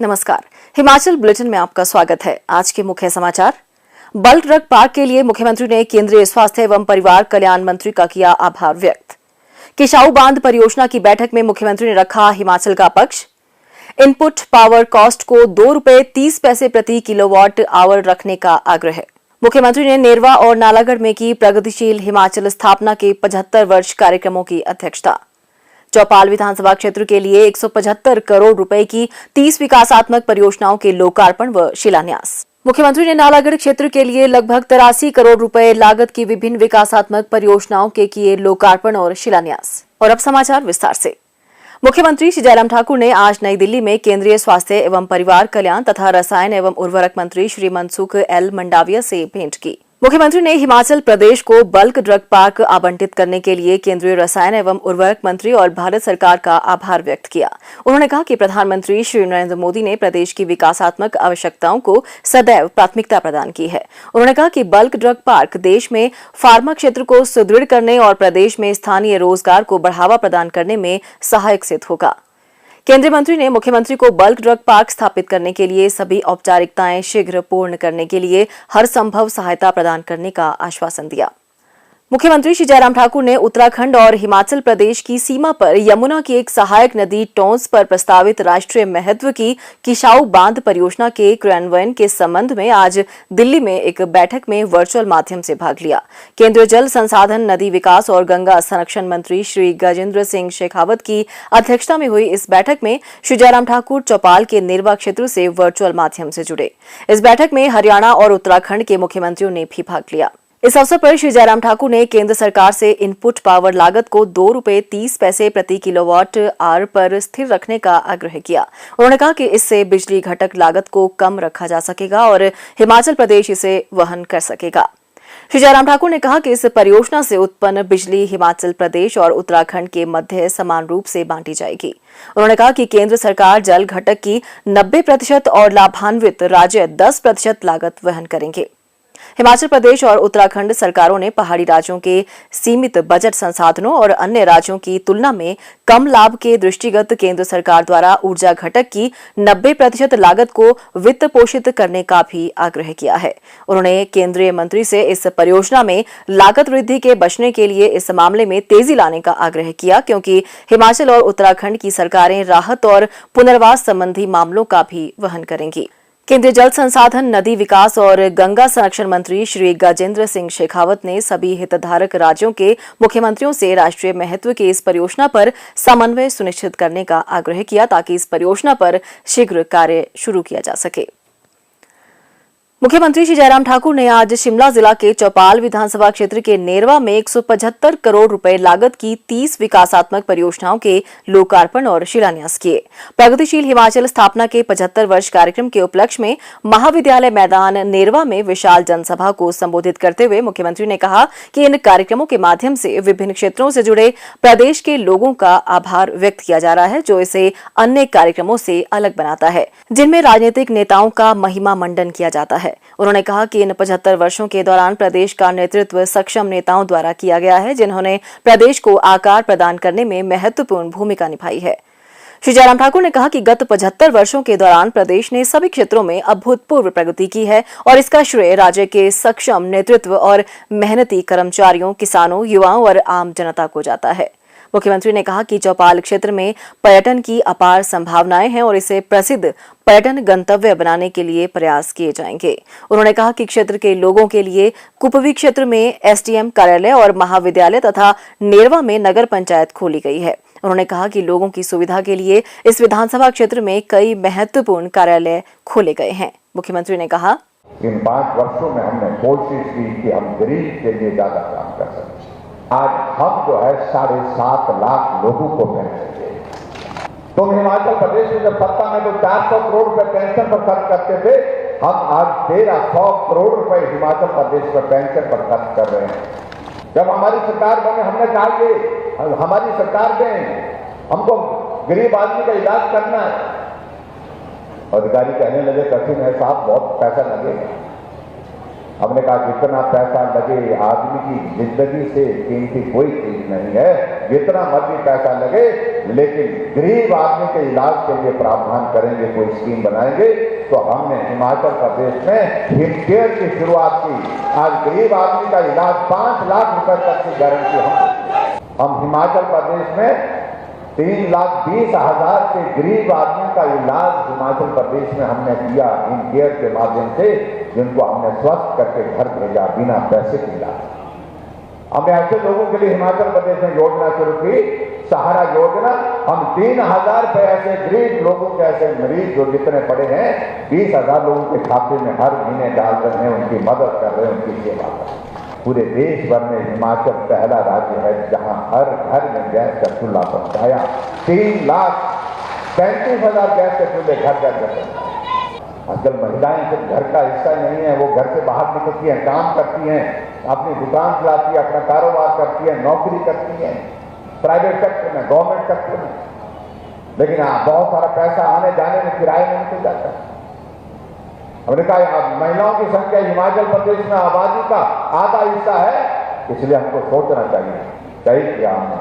नमस्कार, हिमाचल बुलेटिन में आपका स्वागत है। आज के मुख्य समाचार। बल्क ड्रग पार्क के लिए मुख्यमंत्री ने केंद्रीय स्वास्थ्य एवं परिवार कल्याण मंत्री का किया आभार व्यक्त। किसाऊ बांध परियोजना की बैठक में मुख्यमंत्री ने रखा हिमाचल का पक्ष। इनपुट पावर कॉस्ट को ₹2.30 प्रति किलोवाट आवर रखने का आग्रह। मुख्यमंत्री ने नेरवा और नालागढ़ में की प्रगतिशील हिमाचल स्थापना के 75 वर्ष कार्यक्रमों की अध्यक्षता। चौपाल विधानसभा क्षेत्र के लिए 175 करोड़ रुपए की 30 विकासात्मक परियोजनाओं के लोकार्पण व शिलान्यास। मुख्यमंत्री ने नालागढ़ क्षेत्र के लिए लगभग 83 करोड़ रुपए लागत की विभिन्न विकासात्मक परियोजनाओं के किए लोकार्पण और शिलान्यास। और अब समाचार विस्तार से। मुख्यमंत्री श्री जयराम ठाकुर ने आज नई दिल्ली में केंद्रीय स्वास्थ्य एवं परिवार कल्याण तथा रसायन एवं उर्वरक मंत्री श्री मनसुख एल मंडाविया से भेंट की। मुख्यमंत्री ने हिमाचल प्रदेश को बल्क ड्रग पार्क आवंटित करने के लिए केंद्रीय रसायन एवं उर्वरक मंत्री और भारत सरकार का आभार व्यक्त किया। उन्होंने कहा कि प्रधानमंत्री श्री नरेंद्र मोदी ने प्रदेश की विकासात्मक आवश्यकताओं को सदैव प्राथमिकता प्रदान की है। उन्होंने कहा कि बल्क ड्रग पार्क देश में फार्मा क्षेत्र को सुदृढ़ करने और प्रदेश में स्थानीय रोजगार को बढ़ावा प्रदान करने में सहायक सिद्ध होगा। केंद्रीय मंत्री ने मुख्यमंत्री को बल्क ड्रग पार्क स्थापित करने के लिए सभी औपचारिकताएं शीघ्र पूर्ण करने के लिए हर संभव सहायता प्रदान करने का आश्वासन दिया। मुख्यमंत्री श्री जयराम ठाकुर ने उत्तराखंड और हिमाचल प्रदेश की सीमा पर यमुना की एक सहायक नदी टोंस पर प्रस्तावित राष्ट्रीय महत्व की किसाऊ बांध परियोजना के क्रियान्वयन के संबंध में आज दिल्ली में एक बैठक में वर्चुअल माध्यम से भाग लिया। केंद्रीय जल संसाधन, नदी विकास और गंगा संरक्षण मंत्री श्री गजेंद्र सिंह शेखावत की अध्यक्षता में हुई इस बैठक में श्री जयराम ठाकुर चौपाल के नेरवा क्षेत्र से वर्चुअल माध्यम से जुड़े। इस बैठक में हरियाणा और उत्तराखंड के मुख्यमंत्रियों ने भी भाग लिया। इस अवसर पर श्री जयराम ठाकुर ने केंद्र सरकार से इनपुट पावर लागत को ₹2.30 प्रति किलोवाट आवर पर स्थिर रखने का आग्रह किया। उन्होंने कहा कि इससे बिजली घटक लागत को कम रखा जा सकेगा और हिमाचल प्रदेश इसे वहन कर सकेगा। श्री जयराम ठाकुर ने कहा कि इस परियोजना से उत्पन्न बिजली हिमाचल प्रदेश और उत्तराखंड के मध्य समान रूप से बांटी जाएगी। उन्होंने कहा कि केंद्र सरकार जल घटक की 90% और लाभान्वित राज्य 10% लागत वहन करेंगे। हिमाचल प्रदेश और उत्तराखंड सरकारों ने पहाड़ी राज्यों के सीमित बजट संसाधनों और अन्य राज्यों की तुलना में कम लाभ के दृष्टिगत केंद्र सरकार द्वारा ऊर्जा घटक की 90% लागत को वित्त पोषित करने का भी आग्रह किया है। उन्होंने केंद्रीय मंत्री से इस परियोजना में लागत वृद्धि के बचने के लिए इस मामले में तेजी लाने का आग्रह किया, क्योंकि हिमाचल और उत्तराखंड की सरकारें राहत और पुनर्वास संबंधी मामलों का भी वहन करेंगी। केंद्रीय जल संसाधन, नदी विकास और गंगा संरक्षण मंत्री श्री गजेंद्र सिंह शेखावत ने सभी हितधारक राज्यों के मुख्यमंत्रियों से राष्ट्रीय महत्व की इस परियोजना पर समन्वय सुनिश्चित करने का आग्रह किया, ताकि इस परियोजना पर शीघ्र कार्य शुरू किया जा सके। मुख्यमंत्री श्री जयराम ठाकुर ने आज शिमला जिला के चौपाल विधानसभा क्षेत्र के नेरवा में 175 करोड़ रुपए लागत की 30 विकासात्मक परियोजनाओं के लोकार्पण और शिलान्यास किए। प्रगतिशील हिमाचल स्थापना के 75 वर्ष कार्यक्रम के उपलक्ष्य में महाविद्यालय मैदान नेरवा में विशाल जनसभा को संबोधित करते हुए मुख्यमंत्री ने कहा कि इन कार्यक्रमों के माध्यम से विभिन्न क्षेत्रों से जुड़े प्रदेश के लोगों का आभार व्यक्त किया जा रहा है, जो इसे अन्य कार्यक्रमों से अलग बनाता है, जिनमें राजनीतिक नेताओं का महिमा मंडन किया जाता है। उन्होंने कहा कि इन 75 वर्षों के दौरान प्रदेश का नेतृत्व सक्षम नेताओं द्वारा किया गया है, जिन्होंने प्रदेश को आकार प्रदान करने में महत्वपूर्ण भूमिका निभाई है। श्री जयराम ठाकुर ने कहा कि गत 75 वर्षों के दौरान प्रदेश ने सभी क्षेत्रों में अभूतपूर्व प्रगति की है और इसका श्रेय राज्य के सक्षम नेतृत्व और मेहनती कर्मचारियों, किसानों, युवाओं और आम जनता को जाता है। मुख्यमंत्री ने कहा कि चौपाल क्षेत्र में पर्यटन की अपार संभावनाएं हैं और इसे प्रसिद्ध पर्यटन गंतव्य बनाने के लिए प्रयास किए जाएंगे। उन्होंने कहा कि क्षेत्र के लोगों के लिए कुपवी क्षेत्र में एसडीएम कार्यालय और महाविद्यालय तथा नेरवा में नगर पंचायत खोली गई है। उन्होंने कहा कि लोगों की सुविधा के लिए इस विधानसभा क्षेत्र में कई महत्वपूर्ण कार्यालय खोले गए हैं। मुख्यमंत्री ने कहा, इन 5 वर्षों में हमने कोशिश की कि हम गरीब के लिए ज्यादा काम कर सकें। आज हम जो है 7.5 लाख लोगों को पेंशन दें। तुम हिमाचल प्रदेश में जब सत्ता में तो 400 करोड़ रुपए पेंशन पर खर्च करते थे, हम आज 1,300 करोड़ रुपए हिमाचल प्रदेश पर पेंशन पर खर्च कर रहे हैं। जब हमारी सरकार बने हमने कहा कि हमारी सरकार में हमको गरीब आदमी का इलाज करना है। अधिकारी कहने लगे कठिन है साहब, बहुत पैसा लगेगा। हमने कहा जितना पैसा लगे, आदमी की जिंदगी से कीमती कोई चीज नहीं है, जितना मर्जी पैसा लगे, लेकिन गरीब आदमी के इलाज के लिए प्रावधान करेंगे, कोई स्कीम बनाएंगे। तो हमने हिमाचल प्रदेश में हिमकेयर की शुरुआत की। आज गरीब आदमी का इलाज 5 लाख रुपए तक की गारंटी हम हिमाचल प्रदेश में 3,20,000 से गरीब आदमी का इलाज हिमाचल प्रदेश में हमने किया हिमकेयर के माध्यम से, जिनको हमने स्वस्थ करके घर भेजा बिना पैसे के इलाज। हमने ऐसे लोगों के लिए हिमाचल प्रदेश में योजना शुरू की, सहारा योजना। हम 3,000 रुपए ऐसे गरीब लोगों के, ऐसे मरीज जो जितने पड़े हैं, 20,000 लोगों के खाते में हर महीने डाल रहे हैं, उनकी मदद कर रहे हैं, उनकी सेवा कर रहे हैं। पूरे देश भर में हिमाचल पहला राज्य है जहां हर घर में गैस का चूल्हा पहुंचाया। 3,35,000 गैस के चूल्हे घर घर पहुंचाए। आजकल महिलाएं सिर्फ घर का हिस्सा नहीं है, वो घर से बाहर निकलती हैं, काम करती हैं, अपनी दुकान चलाती है, अपना कारोबार करती है, नौकरी करती है, प्राइवेट सेक्टर में, गवर्नमेंट सेक्टर में। लेकिन बहुत सारा पैसा आने जाने में, किराए में निकल जाता है। हमने कहा महिलाओं की संख्या हिमाचल प्रदेश में आबादी का आधा हिस्सा है, इसलिए हमको सोचना चाहिए। तय किया हमने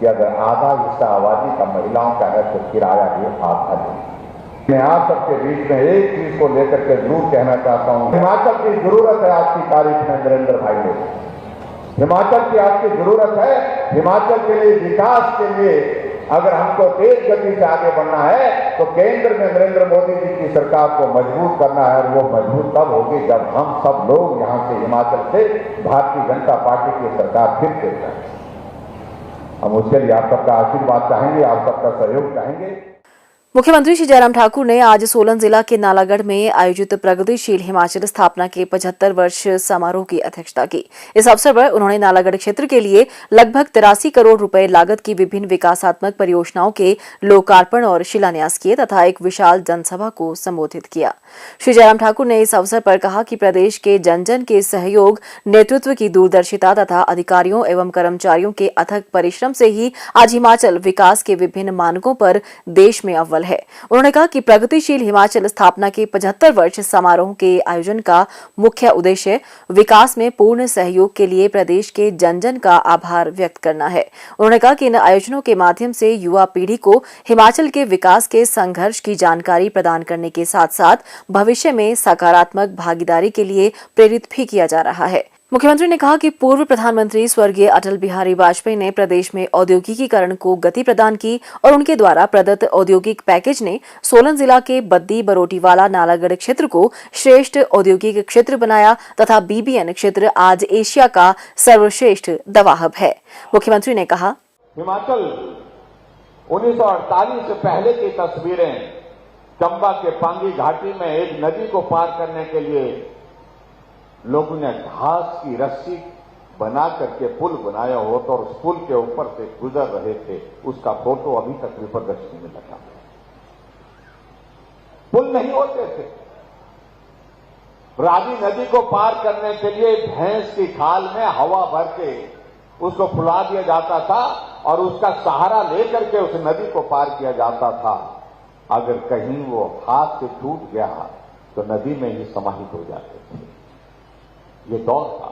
कि अगर आधा हिस्सा आबादी का महिलाओं का है तो किराया भी आधा दे। मैं आप सबके बीच में एक चीज को लेकर के जरूर कहना चाहता हूं, हिमाचल की जरूरत है आज की तारीख में नरेंद्र भाई को। हिमाचल की आज की जरूरत है। हिमाचल के लिए, विकास के लिए अगर हमको तेज गति से आगे बढ़ना है तो केंद्र में नरेंद्र मोदी जी की सरकार को मजबूत करना है। और वो मजबूत तब होगी जब हम सब लोग यहां से, हिमाचल से भारतीय जनता पार्टी की सरकार फिर से जाए। हम उसके लिए आप सबका आशीर्वाद चाहेंगे, आप सबका सहयोग चाहेंगे। मुख्यमंत्री श्री जयराम ठाकुर ने आज सोलन जिला के नालागढ़ में आयोजित प्रगतिशील हिमाचल स्थापना के 75 वर्ष समारोह की अध्यक्षता की। इस अवसर पर उन्होंने नालागढ़ क्षेत्र के लिए लगभग 83 करोड़ रुपए लागत की विभिन्न विकासात्मक परियोजनाओं के लोकार्पण और शिलान्यास किए तथा एक विशाल जनसभा को संबोधित किया। श्री जयराम ठाकुर ने इस अवसर पर कहा कि प्रदेश के जन जन के सहयोग, नेतृत्व की दूरदर्शिता तथा अधिकारियों एवं कर्मचारियों के अथक परिश्रम से ही आज हिमाचल विकास के विभिन्न मानकों पर देश में अव्वल है। उन्होंने कहा कि प्रगतिशील हिमाचल स्थापना के 75 वर्ष समारोह के आयोजन का मुख्य उद्देश्य विकास में पूर्ण सहयोग के लिए प्रदेश के जन जन का आभार व्यक्त करना है। उन्होंने कहा कि इन आयोजनों के माध्यम से युवा पीढ़ी को हिमाचल के विकास के संघर्ष की जानकारी प्रदान करने के साथ साथ भविष्य में सकारात्मक भागीदारी के लिए प्रेरित भी किया जा रहा है। मुख्यमंत्री ने कहा कि पूर्व प्रधानमंत्री स्वर्गीय अटल बिहारी वाजपेयी ने प्रदेश में औद्योगिकीकरण को गति प्रदान की और उनके द्वारा प्रदत्त औद्योगिक पैकेज ने सोलन जिला के बद्दी, बरोटीवाला, नालागढ़ क्षेत्र को श्रेष्ठ औद्योगिक क्षेत्र बनाया तथा बीबीएन क्षेत्र आज एशिया का सर्वश्रेष्ठ दवा हब है। मुख्यमंत्री ने कहा, हिमाचल 1948 से पहले की तस्वीरें, चंबा के पांगी घाटी में एक नदी को पार करने के लिए लोगों ने घास की रस्सी बना करके पुल बनाया होता और उस पुल के ऊपर से गुजर रहे थे, उसका फोटो अभी तक भी प्रदर्शनी में लगा। पुल नहीं होते थे। रावी नदी को पार करने के लिए भैंस की खाल में हवा भर के उसको फुला दिया जाता था और उसका सहारा लेकर के उस नदी को पार किया जाता था। अगर कहीं वो हाथ से टूट गया तो नदी में ही समाहित हो जाते थे। ये दौर था।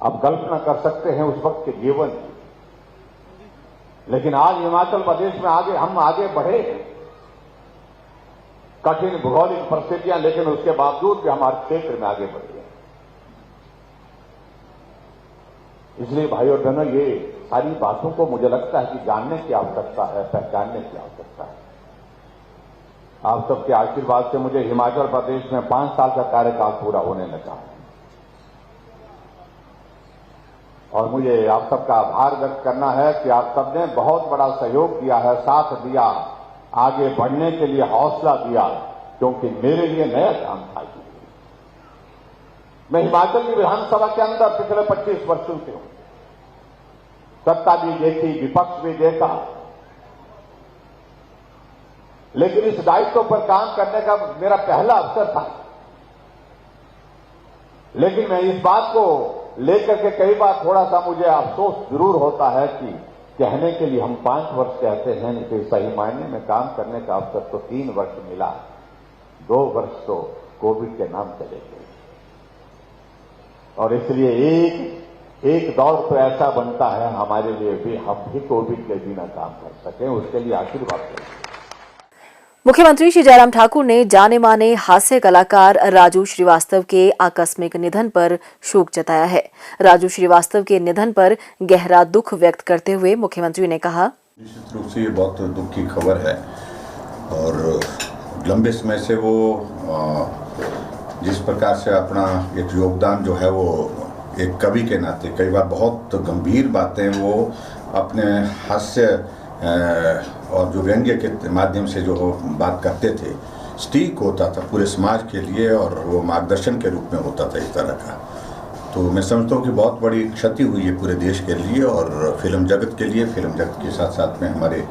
आप कल्पना कर सकते हैं उस वक्त के जीवन की। लेकिन आज हिमाचल प्रदेश में हम आगे बढ़े। कठिन भौगोलिक परिस्थितियां, लेकिन उसके बावजूद भी हमारे क्षेत्र में आगे बढ़े। इसलिए भाई और बहनों, ये सारी बातों को मुझे लगता है कि जानने की आवश्यकता है, पहचानने की आवश्यकता है। आप सबके आशीर्वाद से मुझे हिमाचल प्रदेश में 5 साल का कार्यकाल पूरा होने लगा और मुझे आप सबका आभार व्यक्त करना है कि आप सबने बहुत बड़ा सहयोग दिया है, साथ दिया, आगे बढ़ने के लिए हौसला दिया, क्योंकि मेरे लिए नया काम था। मैं हिमाचल की विधानसभा के अंदर पिछले 25 वर्षों से हूं। सत्ता भी देखी, विपक्ष भी देखा, लेकिन इस दायित्व पर काम करने का मेरा पहला अवसर था। लेकिन मैं इस बात को लेकर के कई बार थोड़ा सा मुझे अफसोस जरूर होता है कि कहने के लिए हम 5 वर्ष कहते हैं, नहीं तो सही मायने में काम करने का अवसर तो 3 वर्ष मिला। 2 वर्ष तो कोविड के नाम चले गए। और इसलिए एक दौर तो ऐसा बनता है हमारे लिए भी, हम भी कोविड के बिना काम कर सकें, उसके लिए आशीर्वाद करें। मुख्यमंत्री श्री जयराम ठाकुर ने जाने माने हास्य कलाकार राजू श्रीवास्तव के आकस्मिक निधन पर शोक जताया है। राजू श्रीवास्तव के निधन पर गहरा दुख व्यक्त करते हुए मुख्यमंत्री ने कहा, निश्चित रूप से ये बहुत दुख की खबर है और लंबे समय से वो जिस प्रकार से अपना एक योगदान जो है वो एक कवि के नाते कई बार बहुत गंभीर बातें वो अपने हास्य और जो व्यंग्य के माध्यम से जो बात करते थे, स्टीक होता था पूरे समाज के लिए और वो मार्गदर्शन के रूप में होता था इस तरह का। तो मैं समझता हूँ कि बहुत बड़ी क्षति हुई है पूरे देश के लिए और फिल्म जगत के लिए। फिल्म जगत के साथ साथ में हमारे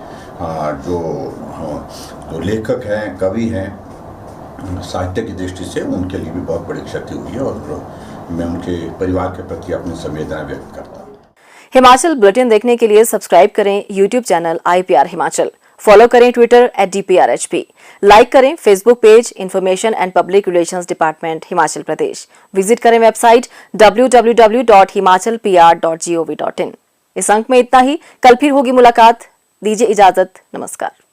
जो लेखक हैं, कवि हैं, साहित्य की दृष्टि से उनके लिए भी बहुत बड़ी क्षति हुई है और मैं उनके परिवार के प्रति अपनी संवेदना व्यक्त करता हूँ। हिमाचल बुलेटिन देखने के लिए सब्सक्राइब करें YouTube channel IPR Himachal, follow करें ट्विटर @DPRHP, लाइक करें Facebook page information and public relations department Himachal Pradesh, visit करें वेबसाइट www.himachalpr.gov.in। इस अंक में इतना ही, कल फिर होगी मुलाकात, दीजिए इजाजत, नमस्कार।